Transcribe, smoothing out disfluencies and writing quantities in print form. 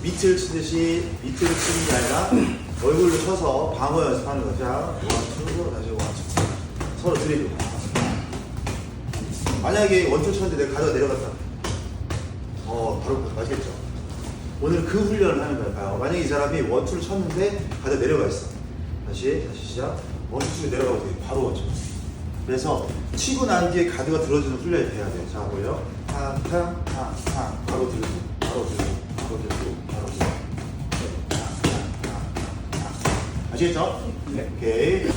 밑을 치듯이 밑을 치는 게 아니라 얼굴로 쳐서 방어 연습하는 거죠. 원투 다시 원투 서로 드리블. 만약에 원투 쳤는데 내가 가져가 내려갔다. 바로 맞겠죠. 오늘 그 훈련을 하는 거예요. 만약에 이 사람이 원투를 쳤는데 가져가 내려가 있어. 다시 시작. 원투 치고 내려가고 돼. 바로 원투. 그래서 치고 난 뒤에 가드가 들어주는 훈련이 돼야 돼요. 자, 보여? 탕탕 바로 들고 바로 들고 바로 들고 바로 들고. 아시겠죠? 네. 오케이.